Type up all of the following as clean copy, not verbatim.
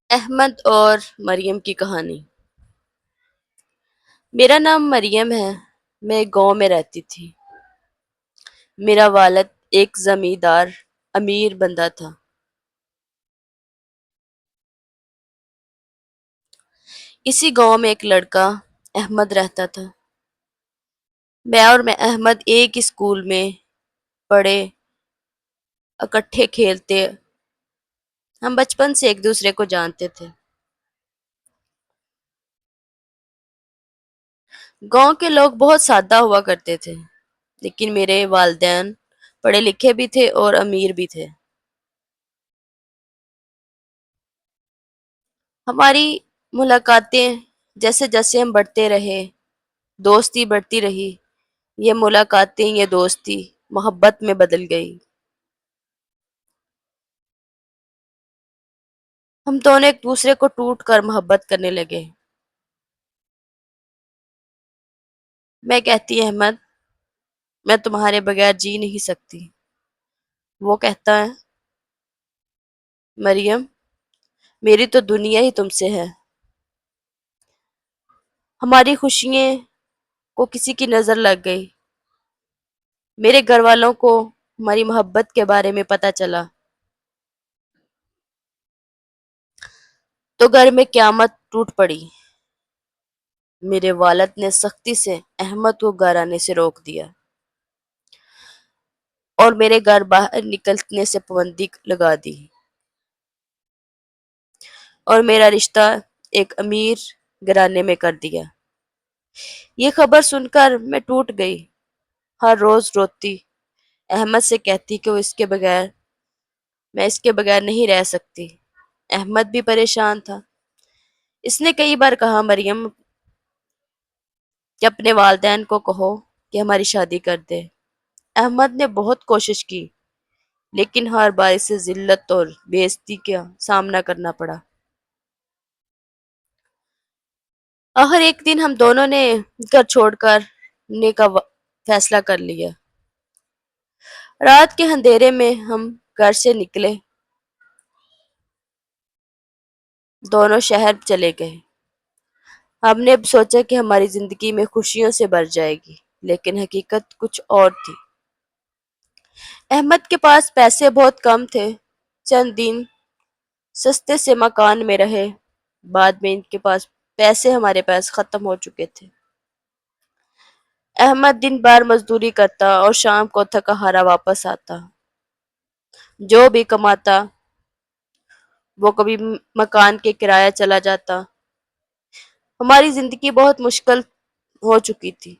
احمد اور مریم کی کہانی۔ میرا نام مریم ہے۔ میں ایک گاؤں میں رہتی تھی۔ میرا والد ایک زمیندار امیر بندہ تھا۔ اسی گاؤں میں ایک لڑکا احمد رہتا تھا۔ میں احمد ایک اسکول میں پڑھے، اکٹھے کھیلتے، ہم بچپن سے ایک دوسرے کو جانتے تھے۔ گاؤں کے لوگ بہت سادہ ہوا کرتے تھے، لیکن میرے والدین پڑھے لکھے بھی تھے اور امیر بھی تھے۔ ہماری ملاقاتیں جیسے جیسے ہم بڑھتے رہے، دوستی بڑھتی رہی۔ یہ ملاقاتیں، یہ دوستی محبت میں بدل گئی۔ ہم دونوں ایک دوسرے کو ٹوٹ کر محبت کرنے لگے۔ میں کہتی احمد، میں تمہارے بغیر جی نہیں سکتی۔ وہ کہتا ہے مریم، میری تو دنیا ہی تم سے ہے۔ ہماری خوشیوں کو کسی کی نظر لگ گئی۔ میرے گھر والوں کو ہماری محبت کے بارے میں پتہ چلا تو گھر میں قیامت ٹوٹ پڑی۔ میرے والد نے سختی سے احمد کو گھر آنے سے روک دیا اور میرے گھر باہر نکلنے سے پابندی لگا دی، اور میرا رشتہ ایک امیر گھرانے میں کر دیا۔ یہ خبر سن کر میں ٹوٹ گئی۔ ہر روز روتی، احمد سے کہتی کہ میں اس کے بغیر نہیں رہ سکتی۔ احمد بھی پریشان تھا۔ اس نے کئی بار کہا مریم کہ اپنے والدین کو کہو کہ ہماری شادی کر دے۔ احمد نے بہت کوشش کی، لیکن ہر بار اسے ذلت اور بے عزتی کا سامنا کرنا پڑا۔ آخر ایک دن ہم دونوں نے گھر چھوڑ کر فیصلہ کر لیا۔ رات کے اندھیرے میں ہم گھر سے نکلے، دونوں شہر چلے گئے۔ ہم نے سوچا کہ ہماری زندگی میں خوشیوں سے بھر جائے گی، لیکن حقیقت کچھ اور تھی۔ احمد کے پاس پیسے بہت کم تھے۔ چند دن سستے سے مکان میں رہے، بعد میں ان کے پاس پیسے ہمارے پاس ختم ہو چکے تھے۔ احمد دن بھر مزدوری کرتا اور شام کو تھکا ہارا واپس آتا۔ جو بھی کماتا وہ کبھی مکان کے کرایہ چلا جاتا۔ ہماری زندگی بہت مشکل ہو چکی تھی۔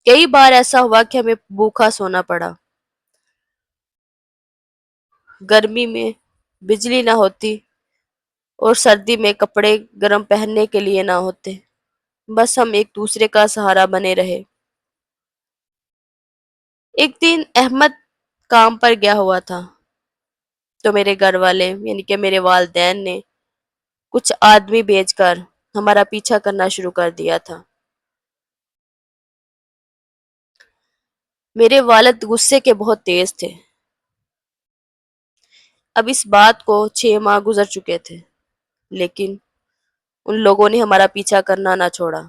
کئی بار ایسا ہوا کہ ہمیں بھوکا سونا پڑا۔ گرمی میں بجلی نہ ہوتی اور سردی میں کپڑے گرم پہننے کے لیے نہ ہوتے۔ بس ہم ایک دوسرے کا سہارا بنے رہے۔ ایک دن احمد کام پر گیا ہوا تھا تو میرے گھر والے یعنی کہ میرے والدین نے کچھ آدمی بھیج کر ہمارا پیچھا کرنا شروع کر دیا تھا۔ میرے والد غصے کے بہت تیز تھے۔ اب اس بات کو 6 ماہ گزر چکے تھے، لیکن ان لوگوں نے ہمارا پیچھا کرنا نہ چھوڑا۔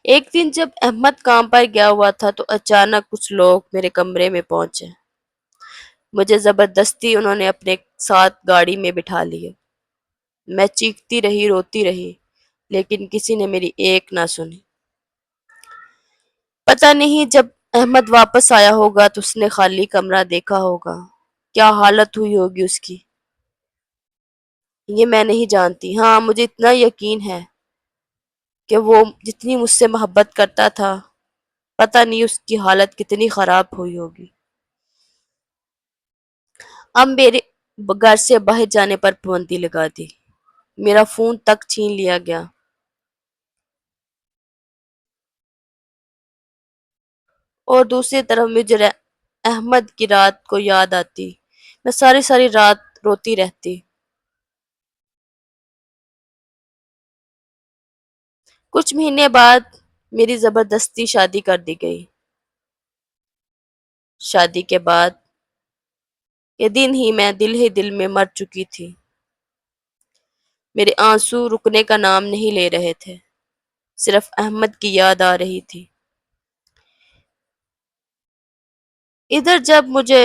ایک دن جب احمد کام پر گیا ہوا تھا تو اچانک کچھ لوگ میرے کمرے میں پہنچے۔ مجھے زبردستی انہوں نے اپنے ساتھ گاڑی میں بٹھا لیے۔ میں چیختی رہی، روتی رہی، لیکن کسی نے میری ایک نہ سنی۔ پتہ نہیں جب احمد واپس آیا ہوگا تو اس نے خالی کمرہ دیکھا ہوگا۔ کیا حالت ہوئی ہوگی اس کی، یہ میں نہیں جانتی۔ ہاں، مجھے اتنا یقین ہے کہ وہ جتنی مجھ سے محبت کرتا تھا، پتہ نہیں اس کی حالت کتنی خراب ہوئی ہوگی۔ اب میرے گھر سے باہر جانے پر پابندی لگا دی۔ میرا فون تک چھین لیا گیا۔ اور دوسری طرف مجھے احمد کی رات کو یاد آتی۔ میں ساری ساری رات روتی رہتی۔ کچھ مہینے بعد میری زبردستی شادی کر دی گئی۔ شادی کے بعد یہ دن ہی دل میں مر چکی تھی۔ میرے آنسو رکنے کا نام نہیں لے رہے تھے، صرف احمد کی یاد آ رہی تھی۔ ادھر جب مجھے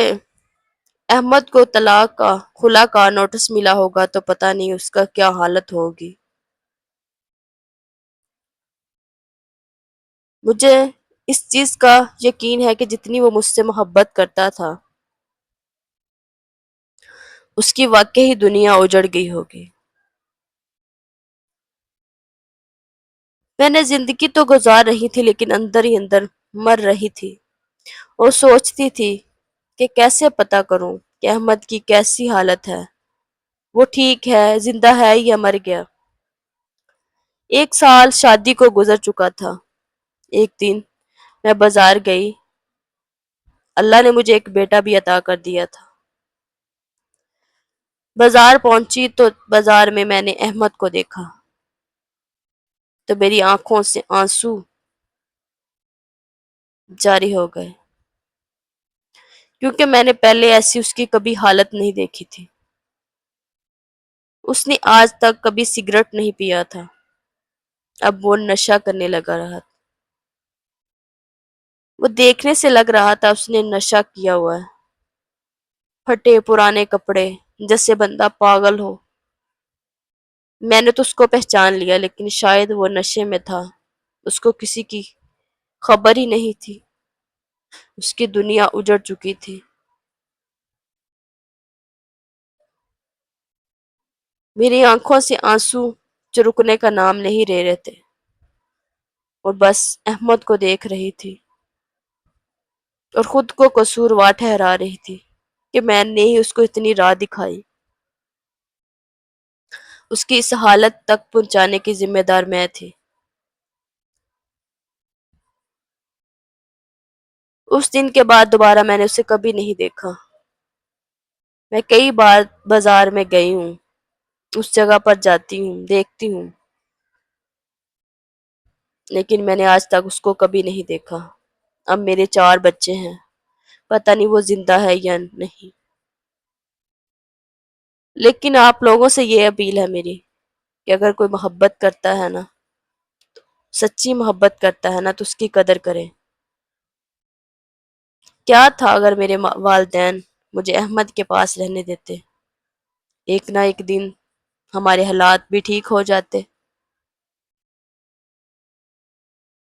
احمد کو طلاق کا خلا کا نوٹس ملا ہوگا تو پتہ نہیں اس کا کیا حالت ہوگی۔ مجھے اس چیز کا یقین ہے کہ جتنی وہ مجھ سے محبت کرتا تھا اس کی واقعی دنیا اجڑ گئی ہوگی۔ میں نے زندگی تو گزار رہی تھی لیکن اندر ہی اندر مر رہی تھی اور سوچتی تھی کہ کیسے پتا کروں کہ احمد کی کیسی حالت ہے، وہ ٹھیک ہے، زندہ ہے یا مر گیا۔ 1 سال شادی کو گزر چکا تھا۔ ایک دن میں بازار گئی، اللہ نے مجھے ایک بیٹا بھی عطا کر دیا تھا۔ بازار پہنچی تو بازار میں نے احمد کو دیکھا تو میری آنکھوں سے آنسو جاری ہو گئے، کیونکہ میں نے پہلے ایسی اس کی کبھی حالت نہیں دیکھی تھی۔ اس نے آج تک کبھی سگریٹ نہیں پیا تھا، اب وہ نشہ کرنے لگا رہا تھا۔ وہ دیکھنے سے لگ رہا تھا اس نے نشہ کیا ہوا ہے۔ پھٹے پرانے کپڑے، جیسے بندہ پاگل ہو۔ میں نے تو اس کو پہچان لیا لیکن شاید وہ نشے میں تھا، اس کو کسی کی خبر ہی نہیں تھی، اس کی دنیا اجڑ چکی تھی۔ میری آنکھوں سے آنسو جو رکنے کا نام نہیں لے رہے تھے اور بس احمد کو دیکھ رہی تھی اور خود کو قصوروار ٹھہرا رہی تھی کہ میں نے ہی اس کو اتنی راہ دکھائی۔ اس کی اس حالت تک پہنچانے کی ذمہ دار میں تھی۔ اس دن کے بعد دوبارہ میں نے اسے کبھی نہیں دیکھا۔ میں کئی بار بازار میں گئی ہوں، اس جگہ پر جاتی ہوں، دیکھتی ہوں، لیکن میں نے آج تک اس کو کبھی نہیں دیکھا۔ اب میرے 4 بچے ہیں، پتہ نہیں وہ زندہ ہے یا نہیں۔ لیکن آپ لوگوں سے یہ اپیل ہے میری کہ اگر کوئی محبت کرتا ہے نا، سچی محبت کرتا ہے نا تو اس کی قدر کریں۔ کیا تھا اگر میرے والدین مجھے احمد کے پاس رہنے دیتے، ایک نہ ایک دن ہمارے حالات بھی ٹھیک ہو جاتے۔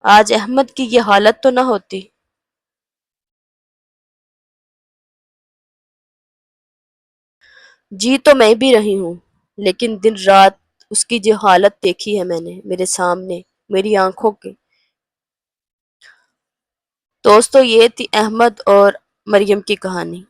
آج احمد کی یہ حالت تو نہ ہوتی۔ جی تو میں بھی رہی ہوں، لیکن دن رات اس کی جو حالت دیکھی ہے میں نے میرے سامنے، میری آنکھوں کے۔ دوستو یہ تھی احمد اور مریم کی کہانی۔